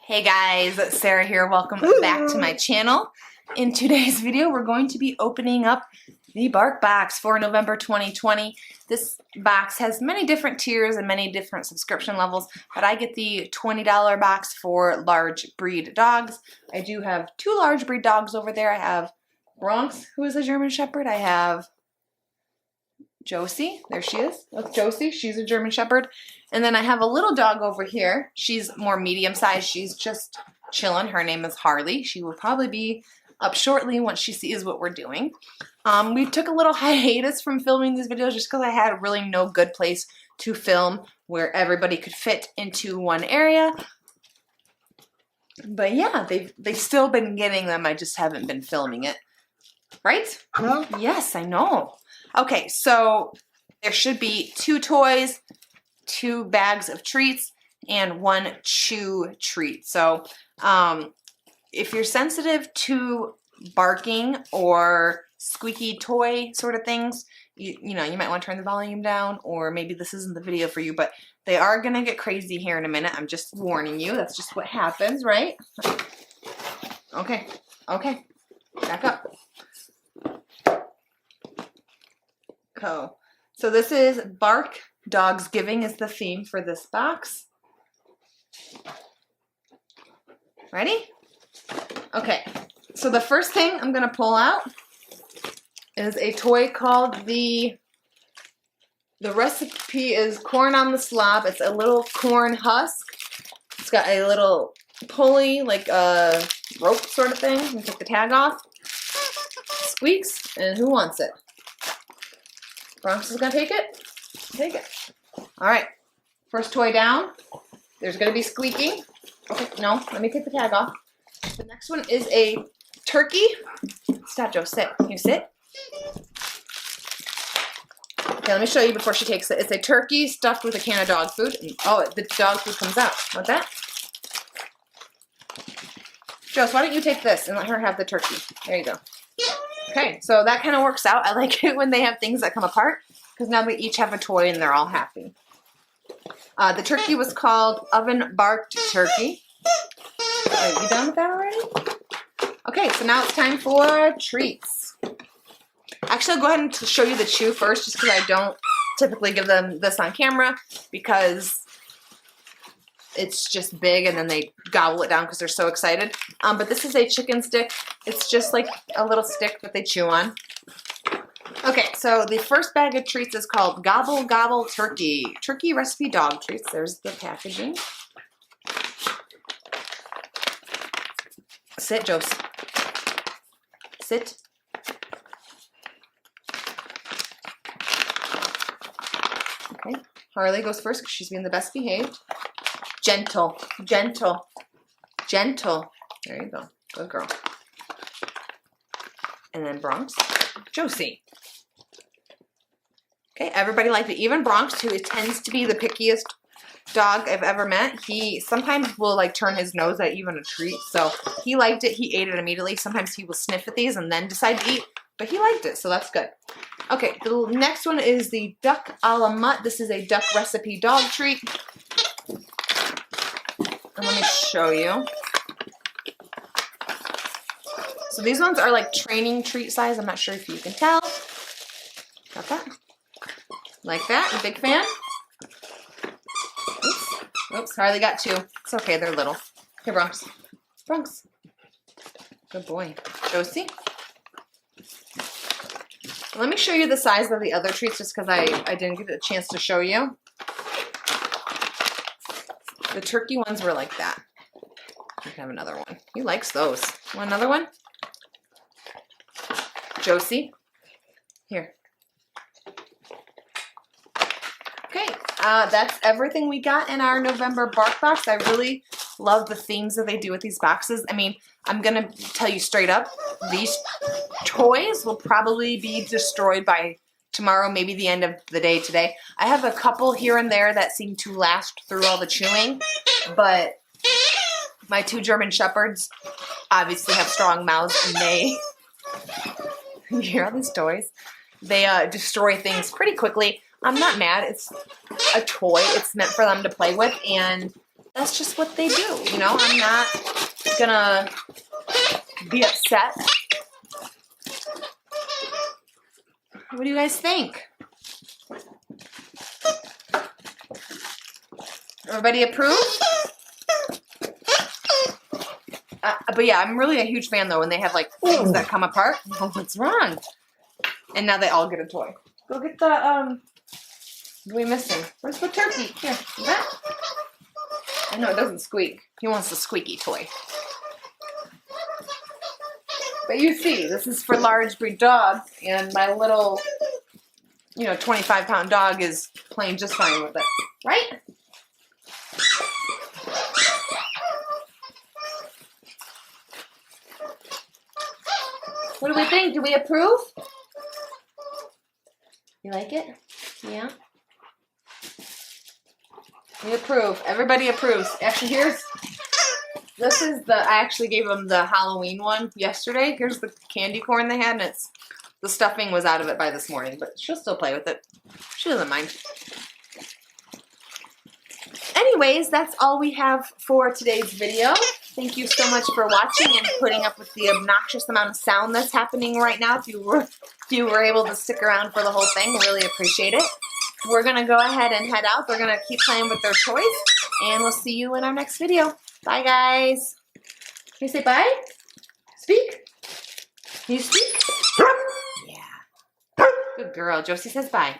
Hey guys, Sarah here. Welcome back to my channel. In today's video, we're going to be opening up the Barkbox for November 2020. This box has many different tiers and many different subscription levels, but I get the $20 box for large breed dogs. I do have two large breed dogs over there. I have Bronx, who is a German Shepherd. I have Josie, there she is. That's Josie, she's a German Shepherd. And then I have a little dog over here. She's more medium sized. She's just chilling. Her name is Harley. She will probably be up shortly once she sees what we're doing. We took a little hiatus from filming these videos just because I had really no good place to film where everybody could fit into one area. But yeah, they've still been getting them. I just haven't been filming it. Right? Yes, I know. Okay, so there should be 2 toys, 2 bags of treats, and 1 chew treat. So if you're sensitive to barking or squeaky toy sort of things, you know, you might want to turn the volume down, or maybe this isn't the video for you, but they are going to get crazy here in a minute. I'm just warning you. That's just what happens, right? Okay, okay, back up. So this is Bark Dogs Giving is the theme for this box. Ready? Okay, so the first thing I'm gonna pull out is a toy called the recipe is corn on the slob. It's a little corn husk. It's got a little pulley, like a rope sort of thing. You take the tag off. Squeaks, and who wants it? Bronx is gonna take it? Take it. Alright. First toy down. There's gonna be squeaking. Okay, no, let me take the tag off. The next one is a turkey. Stop, Joe, sit. Can you sit? Okay, let me show you before she takes it. It's a turkey stuffed with a can of dog food. Oh, the dog food comes out. Want that? Joe, why don't you take this and let her have the turkey? There you go. Okay, so that kind of works out. I like it when they have things that come apart because now we each have a toy and they're all happy. The turkey was called Oven Barked Turkey. Are you done with that already? Okay, so now it's time for treats. Actually, I'll go ahead and show you the chew first just because I don't typically give them this on camera because it's just big and then they gobble it down because they're so excited. But this is a chicken stick. It's just like a little stick that they chew on. Okay, so the first bag of treats is called Gobble Gobble Turkey. Turkey recipe dog treats. There's the packaging. Sit, Jose. Sit. Okay, Harley goes first because she's being the best behaved. Gentle, gentle, gentle. There you go. Good girl. And then Bronx. Josie. Okay, everybody liked it. Even Bronx, who tends to be the pickiest dog I've ever met, he sometimes will like turn his nose at even a treat. So he liked it. He ate it immediately. Sometimes he will sniff at these and then decide to eat, but he liked it, so that's good. Okay, the next one is the duck a la mutt. This is a duck recipe dog treat. And let me show you. So these ones are like training treat size. I'm not sure if you can tell. Got that? Like that? A big fan? Oops. Oops, Harley got 2. It's okay, they're little. Okay, Bronx. Bronx. Good boy. Josie. Let me show you the size of the other treats just because I didn't get a chance to show you. The turkey ones were like that. I have another one. He likes those. Want another one? Josie. Here. Okay, that's everything we got in our November Bark box. I really love the themes that they do with these boxes. I mean, I'm going to tell you straight up, these toys will probably be destroyed by tomorrow, maybe the end of the day today. I have a couple here and there that seem to last through all the chewing, but my 2 German Shepherds obviously have strong mouths and they, you hear all these toys? They destroy things pretty quickly. I'm not mad. It's a toy. It's meant for them to play with, and That's just what they do, you know? I'm not gonna be upset. What do you guys think? Everybody approve? But yeah, I'm really a huge fan though when they have like things that come apart. Oh, what's wrong? And now they all get a toy. Go get the, what are we missing? Where's the turkey? Here, see that? I know it doesn't squeak. He wants the squeaky toy. But you see, this is for large breed dogs, and my little, 25-pound dog is playing just fine with it. Right? What do we think? Do we approve? You like it? Yeah? We approve. Everybody approves. Actually, this is I actually gave them the Halloween one yesterday. Here's the candy corn they had, and the stuffing was out of it by this morning, but she'll still play with it. She doesn't mind. Anyways, that's all we have for today's video. Thank you so much for watching and putting up with the obnoxious amount of sound that's happening right now. If you were able to stick around for the whole thing, I really appreciate it. We're going to go ahead and head out. They're going to keep playing with their toys, and we'll see you in our next video. Bye, guys. Can you say bye? Speak. Can you speak? Yeah. Good girl. Josie says bye.